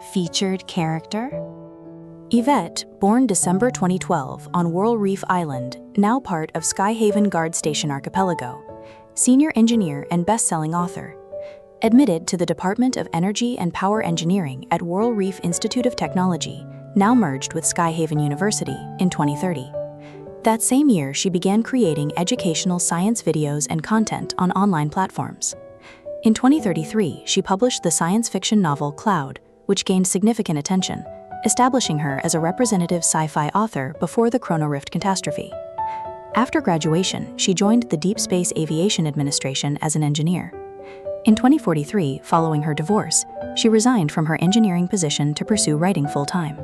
Featured character? Yvette, born December 2012 on Coral Reef Island, now part of Skyhaven Guard Station Archipelago, senior engineer and best-selling author. Admitted to the Department of Energy and Power Engineering at Coral Reef Institute of Technology, now merged with Skyhaven University, in 2030. That same year, she began creating educational science videos and content on online platforms. In 2033, she published the science fiction novel Cloud, which gained significant attention, establishing her as a representative sci-fi author before the chronorift catastrophe. After graduation, she joined the Deepspace Aviation Administration as an engineer. In 2043, following her divorce, she resigned from her engineering position to pursue writing full-time.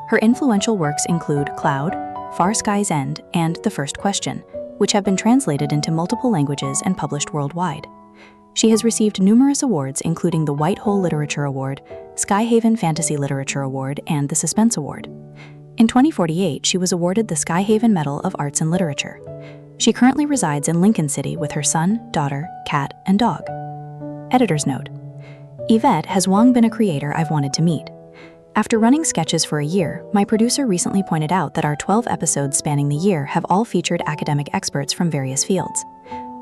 Her influential works include Cloud, Far Sky's End, and The First Question, which have been translated into multiple languages and published worldwide. She has received numerous awards, including the White Hole Literature Award, Skyhaven Fantasy Literature Award, and the Suspense Award. In 2048, she was awarded the Skyhaven Medal of Arts and Literature. She currently resides in Lincoln City with her son, daughter, cat, and dog. Editor's note: Yvette has long been a creator I've wanted to meet. After running sketches for a year, my producer recently pointed out that our 12 episodes spanning the year have all featured academic experts from various fields.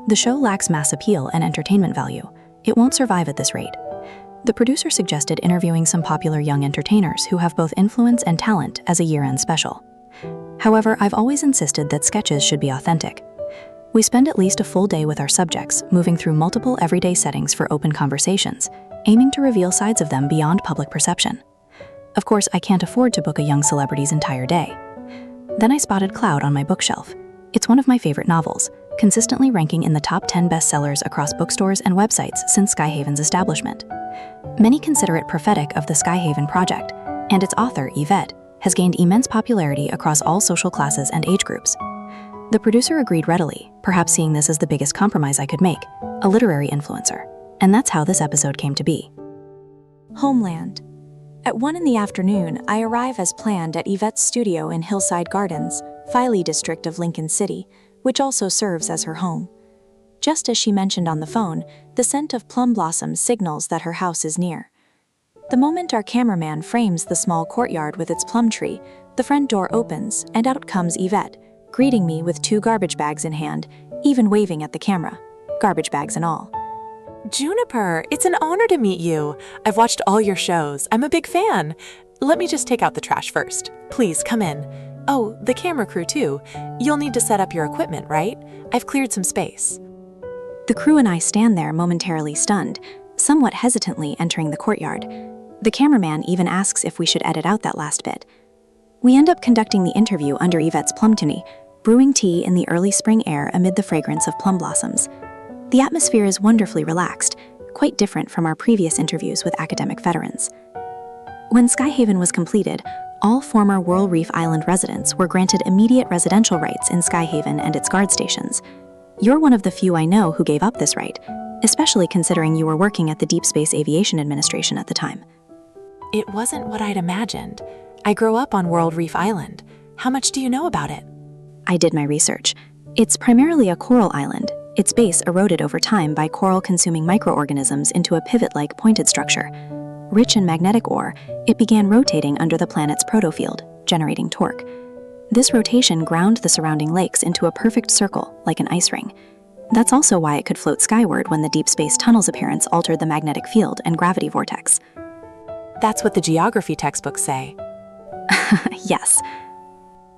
The show lacks mass appeal and entertainment value. It won't survive at this rate. The producer suggested interviewing some popular young entertainers who have both influence and talent as a year-end special. However, I've always insisted that sketches should be authentic. We spend at least a full day with our subjects, moving through multiple everyday settings for open conversations, aiming to reveal sides of them beyond public perception. Of course, I can't afford to book a young celebrity's entire day. Then I spotted Cloud on my bookshelf. It's one of my favorite novels, consistently ranking in the top 10 bestsellers across bookstores and websites since Skyhaven's establishment. Many consider it prophetic of the Skyhaven project, and its author, Yvette, has gained immense popularity across all social classes and age groups. The producer agreed readily, perhaps seeing this as the biggest compromise I could make, a literary influencer. And that's how this episode came to be. Homeland. At 1 in the afternoon, I arrive as planned at Yvette's studio in Hillside Gardens, Filey district of Lincoln City, which also serves as her home. Just as she mentioned on the phone, the scent of plum blossoms signals that her house is near. The moment our cameraman frames the small courtyard with its plum tree, the front door opens and out comes Yvette, greeting me with 2 garbage bags in hand, even waving at the camera, garbage bags and all. Juniper, it's an honor to meet you. I've watched all your shows. I'm a big fan. Let me just take out the trash first. Please, come in. Oh, the camera crew too. You'll need to set up your equipment, right? I've cleared some space. The crew and I stand there momentarily stunned, somewhat hesitantly entering the courtyard. The cameraman even asks if we should edit out that last bit. We end up conducting the interview under Yvette's plum tunny, brewing tea in the early spring air amid the fragrance of plum blossoms. The atmosphere is wonderfully relaxed, quite different from our previous interviews with academic veterans. When Skyhaven was completed, all former Coral Reef Island residents were granted immediate residential rights in Skyhaven and its guard stations. You're one of the few I know who gave up this right, especially considering you were working at the Deepspace Aviation Administration at the time. It wasn't what I'd imagined. I grew up on Coral Reef Island. How much do you know about it? I did my research. It's primarily a coral island, its base eroded over time by coral-consuming microorganisms into a pivot-like pointed structure. Rich in magnetic ore, it began rotating under the planet's protofield, generating torque. This rotation ground the surrounding lakes into a perfect circle, like an ice ring. That's also why it could float skyward when the deep space tunnel's appearance altered the magnetic field and gravity vortex. That's what the geography textbooks say. Yes.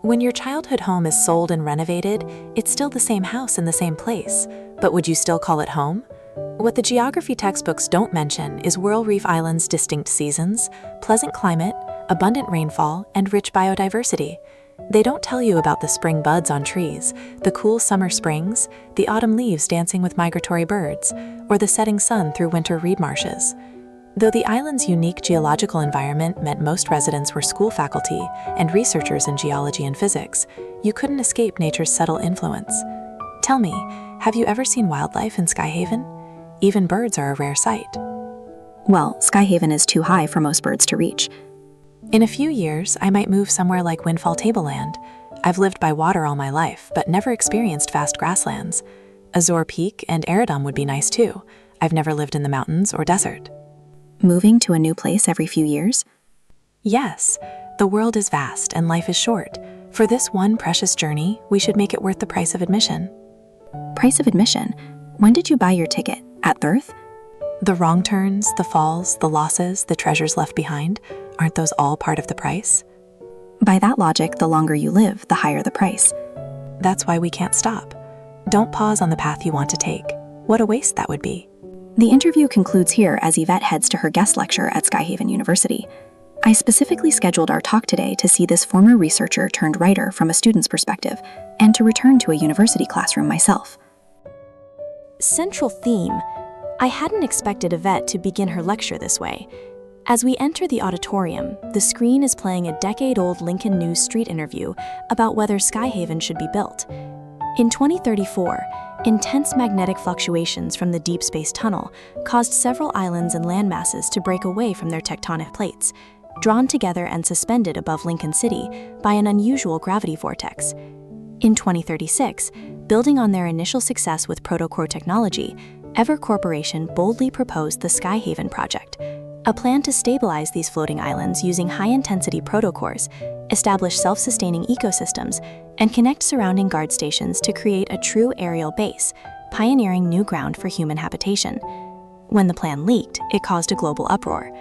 When your childhood home is sold and renovated, it's still the same house in the same place, but would you still call it home? What the geography textbooks don't mention is Coral Reef Island's distinct seasons, pleasant climate, abundant rainfall, and rich biodiversity. They don't tell you about the spring buds on trees, the cool summer springs, the autumn leaves dancing with migratory birds, or the setting sun through winter reed marshes. Though the island's unique geological environment meant most residents were school faculty and researchers in geology and physics, you couldn't escape nature's subtle influence. Tell me, have you ever seen wildlife in Skyhaven? Even birds are a rare sight. Well, Skyhaven is too high for most birds to reach. In a few years, I might move somewhere like Windfall Tableland. I've lived by water all my life, but never experienced vast grasslands. Azure Peak and Eridom would be nice too. I've never lived in the mountains or desert. moving to a new place every few years? Yes, the world is vast and life is short. For this one precious journey, we should make it worth the price of admission. Price of admission? When did you buy your ticket? At birth? The wrong turns, the falls, the losses, the treasures left behind, aren't those all part of the price? By that logic, the longer you live, the higher the price. That's why we can't stop. Don't pause on the path you want to take. What a waste that would be. The interview concludes here as Yvette heads to her guest lecture at Skyhaven University. I specifically scheduled our talk today to see this former researcher turned writer from a student's perspective, and to return to a university classroom myself. Central theme. I hadn't expected Yvette to begin her lecture this way. As we enter the auditorium, the screen is playing a decade-old Lincoln News Street interview about whether Skyhaven should be built. In 2034, intense magnetic fluctuations from the Deepspace tunnel caused several islands and landmasses to break away from their tectonic plates, drawn together and suspended above Lincoln City by an unusual gravity vortex. In 2036, building on their initial success with protocore technology, Ever Corporation boldly proposed the Skyhaven project, a plan to stabilize these floating islands using high-intensity protocores, establish self-sustaining ecosystems, and connect surrounding guard stations to create a true aerial base, pioneering new ground for human habitation. When the plan leaked, it caused a global uproar.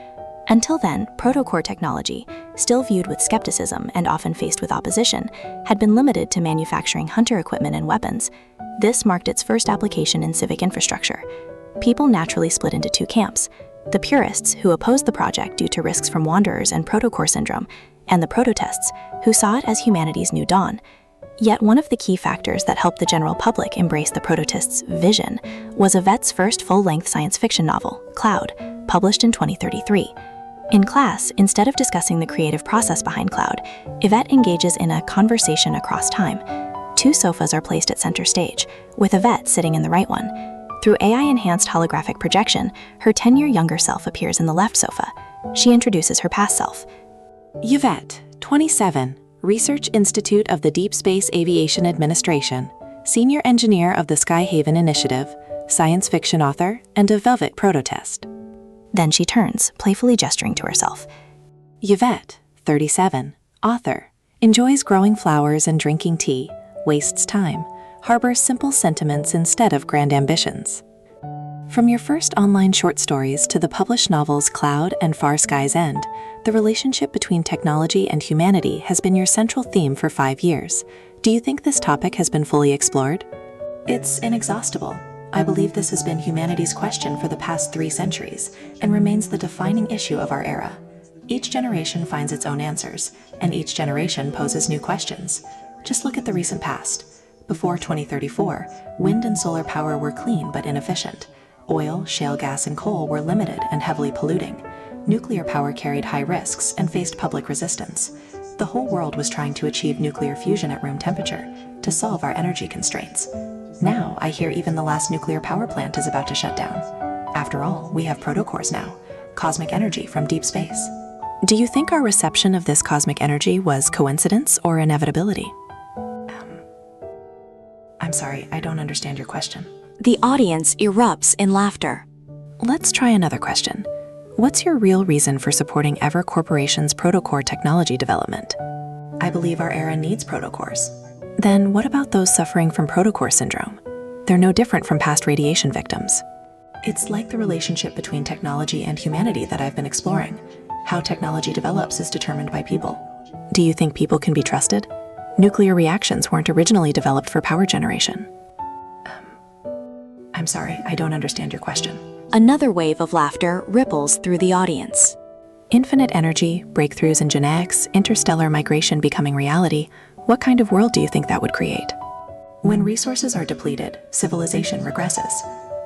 Until then, protocore technology, still viewed with skepticism and often faced with opposition, had been limited to manufacturing hunter equipment and weapons. This marked its first application in civic infrastructure. People naturally split into two camps: the purists, who opposed the project due to risks from wanderers and protocore syndrome, and the prototests, who saw it as humanity's new dawn. Yet one of the key factors that helped the general public embrace the prototests' vision was Yvette's first full-length science fiction novel, Cloud, published in 2033. In class, instead of discussing the creative process behind Cloud, Yvette engages in a conversation across time. Two sofas are placed at center stage, with Yvette sitting in the right one. Through AI-enhanced holographic projection, her 10-year younger self appears in the left sofa. She introduces her past self. Yvette, 27, Research Institute of the Deepspace Aviation Administration, Senior Engineer of the Skyhaven Initiative, Science Fiction Author, and a Velvet Prototest. Then she turns, playfully gesturing to herself. Yvette, 37, Author, enjoys growing flowers and drinking tea, wastes time, harbors simple sentiments instead of grand ambitions. From your first online short stories to the published novels Cloud and Far Sky's End, the relationship between technology and humanity has been your central theme for 5 years. Do you think this topic has been fully explored? It's inexhaustible. I believe this has been humanity's question for the past 3 centuries and remains the defining issue of our era. Each generation finds its own answers, and each generation poses new questions. Just look at the recent past. Before 2034, wind and solar power were clean but inefficient. Oil, shale gas, and coal were limited and heavily polluting. Nuclear power carried high risks and faced public resistance. The whole world was trying to achieve nuclear fusion at room temperature to solve our energy constraints. Now, I hear even the last nuclear power plant is about to shut down. After all, we have protocores now, cosmic energy from deep space. Do you think our reception of this cosmic energy was coincidence or inevitability? I'm sorry, I don't understand your question. The audience erupts in laughter. Let's try another question. What's your real reason for supporting Ever Corporation's protocore technology development? I believe our era needs protocores. Then what about those suffering from protocore syndrome? They're no different from past radiation victims. It's like the relationship between technology and humanity that I've been exploring. How technology develops is determined by people. Do you think people can be trusted? Nuclear reactions weren't originally developed for power generation. I'm sorry, I don't understand your question. Another wave of laughter ripples through the audience. Infinite energy, breakthroughs in genetics, interstellar migration becoming reality, what kind of world do you think that would create? When resources are depleted, civilization regresses.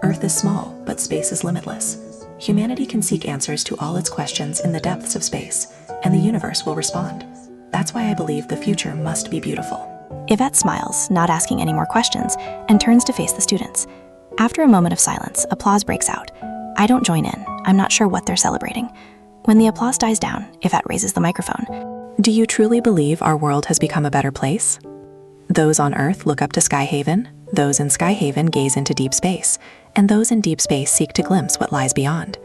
Earth is small, but space is limitless. Humanity can seek answers to all its questions in the depths of space, and the universe will respond. That's why I believe the future must be beautiful. Yvette smiles, not asking any more questions, and turns to face the students. After a moment of silence, applause breaks out. I don't join in. I'm not sure what they're celebrating. When the applause dies down, Yvette raises the microphone. Do you truly believe our world has become a better place? Those on Earth look up to Skyhaven, those in Skyhaven gaze into deep space, and those in deep space seek to glimpse what lies beyond.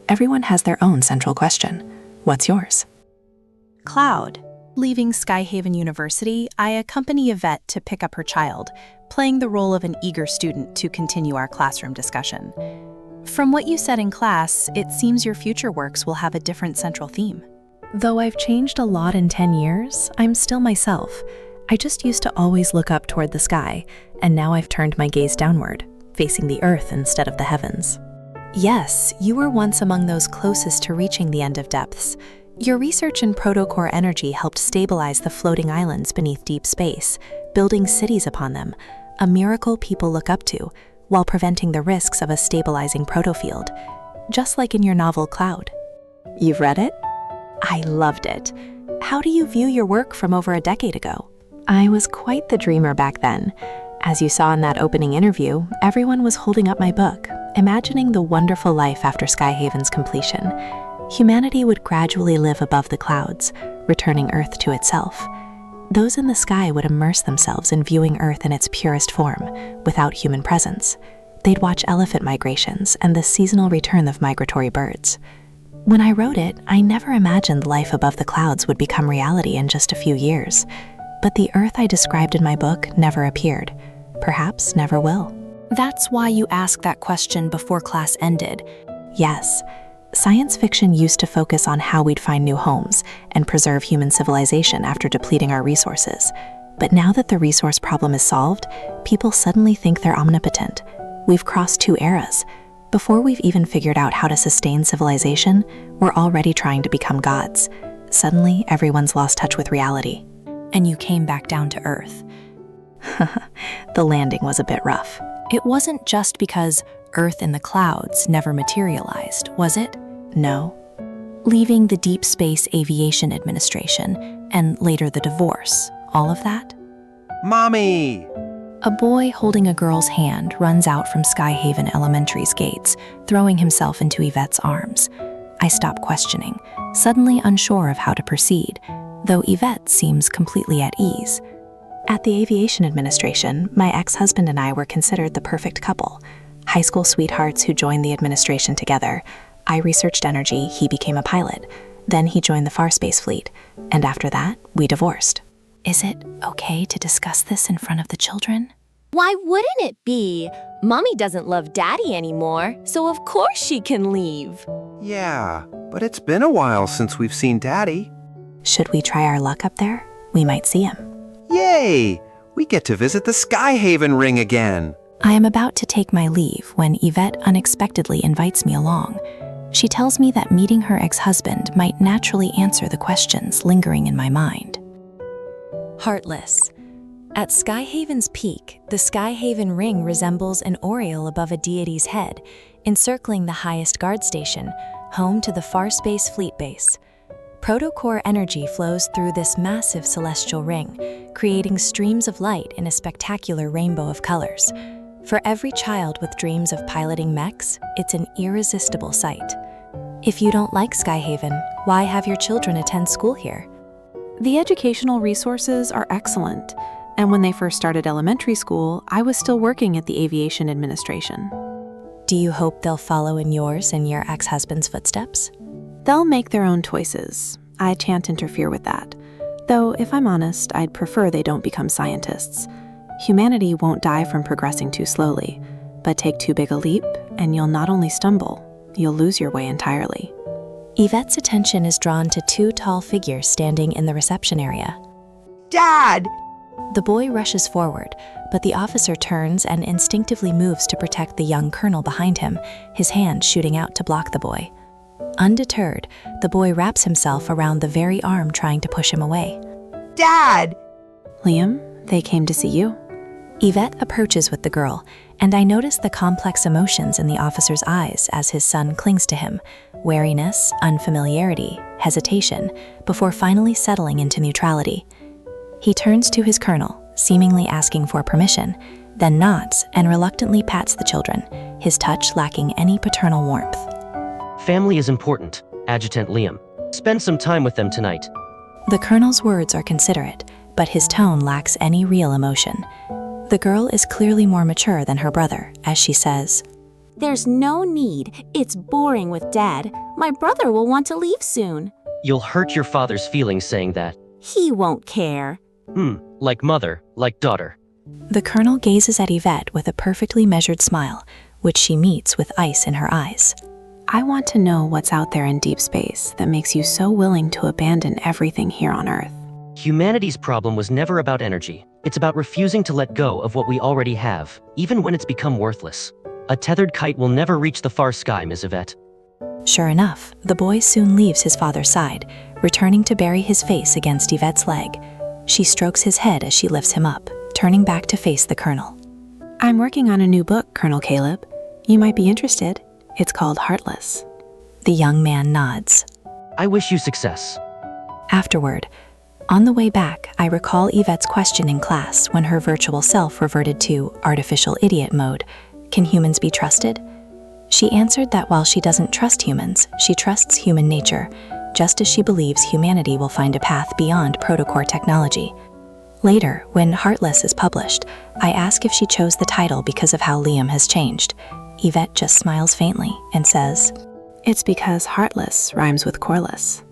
Everyone has their own central question. What's yours? Cloud. Leaving Skyhaven University, I accompany Yvette to pick up her child, playing the role of an eager student to continue our classroom discussion. From what you said in class, it seems your future works will have a different central theme. Though I've changed a lot in 10 years, I'm still myself. I just used to always look up toward the sky, and now I've turned my gaze downward, facing the earth instead of the heavens. Yes, you were once among those closest to reaching the end of depths. Your research in protocore energy helped stabilize the floating islands beneath deep space, building cities upon them, a miracle people look up to, while preventing the risks of a stabilizing protofield, just like in your novel Cloud. You've read it? I loved it. How do you view your work from over a decade ago? I was quite the dreamer back then. As you saw in that opening interview, everyone was holding up my book, imagining the wonderful life after Skyhaven's completion. Humanity would gradually live above the clouds, returning Earth to itself. Those in the sky would immerse themselves in viewing Earth in its purest form, without human presence. They'd watch elephant migrations and the seasonal return of migratory birds. When I wrote it, I never imagined life above the clouds would become reality in just a few years. But the Earth I described in my book never appeared. Perhaps never will. That's why you asked that question before class ended. Yes. Science fiction used to focus on how we'd find new homes and preserve human civilization after depleting our resources. But now that the resource problem is solved, people suddenly think they're omnipotent. We've crossed 2 eras. Before we've even figured out how to sustain civilization, we're already trying to become gods. Suddenly, everyone's lost touch with reality. And you came back down to Earth. The landing was a bit rough. It wasn't just because Earth in the clouds never materialized, was it? No. Leaving the Deep Space Aviation Administration, and later the divorce, all of that? Mommy! A boy holding a girl's hand runs out from Skyhaven Elementary's gates, throwing himself into Yvette's arms. I stop questioning, suddenly unsure of how to proceed, though Yvette seems completely at ease. At the Aviation Administration, my ex-husband and I were considered the perfect couple. High school sweethearts who joined the administration together. I researched energy, he became a pilot. Then he joined the Farspace fleet, and after that, we divorced. Is it okay to discuss this in front of the children? Why wouldn't it be? Mommy doesn't love Daddy anymore, so of course she can leave. Yeah, but it's been a while since we've seen Daddy. Should we try our luck up there? We might see him. Yay! We get to visit the Skyhaven ring again. I am about to take my leave when Yvette unexpectedly invites me along. She tells me that meeting her ex-husband might naturally answer the questions lingering in my mind. Heartless. At Skyhaven's peak, the Skyhaven ring resembles an aureole above a deity's head, encircling the highest guard station, home to the Farspace fleet base. Protocore energy flows through this massive celestial ring, creating streams of light in a spectacular rainbow of colors. For every child with dreams of piloting mechs, it's an irresistible sight. If you don't like Skyhaven, why have your children attend school here? The educational resources are excellent, and when they first started elementary school, I was still working at the Aviation Administration. Do you hope they'll follow in yours and your ex-husband's footsteps? They'll make their own choices. I can't interfere with that. Though, if I'm honest, I'd prefer they don't become scientists. Humanity won't die from progressing too slowly, but take too big a leap, and you'll not only stumble, you'll lose your way entirely. Yvette's attention is drawn to 2 tall figures standing in the reception area. Dad! The boy rushes forward, but the officer turns and instinctively moves to protect the young colonel behind him, his hand shooting out to block the boy. Undeterred, the boy wraps himself around the very arm trying to push him away. Dad! Liam, they came to see you. Yvette approaches with the girl, and I notice the complex emotions in the officer's eyes as his son clings to him, wariness, unfamiliarity, hesitation, before finally settling into neutrality. He turns to his colonel, seemingly asking for permission, then nods and reluctantly pats the children, his touch lacking any paternal warmth. Family is important, Adjutant Liam. Spend some time with them tonight. The colonel's words are considerate, but his tone lacks any real emotion. The girl is clearly more mature than her brother, as she says, There's no need. It's boring with Dad. My brother will want to leave soon. You'll hurt your father's feelings saying that. He won't care. Like mother, like daughter. The Colonel gazes at Yvette with a perfectly measured smile, which she meets with ice in her eyes. I want to know what's out there in deep space that makes you so willing to abandon everything here on Earth. Humanity's problem was never about energy. It's about refusing to let go of what we already have, even when it's become worthless. A tethered kite will never reach the far sky, Ms. Yvette. Sure enough, the boy soon leaves his father's side, returning to bury his face against Yvette's leg. She strokes his head as she lifts him up, turning back to face the Colonel. I'm working on a new book, Colonel Caleb. You might be interested. It's called Heartless. The young man nods. I wish you success. Afterward, on the way back, I recall Yvette's question in class when her virtual self reverted to artificial idiot mode. Can humans be trusted? She answered that while she doesn't trust humans, she trusts human nature, just as she believes humanity will find a path beyond protocore technology. Later, when Heartless is published, I ask if she chose the title because of how Liam has changed. Yvette just smiles faintly and says, It's because heartless rhymes with coreless.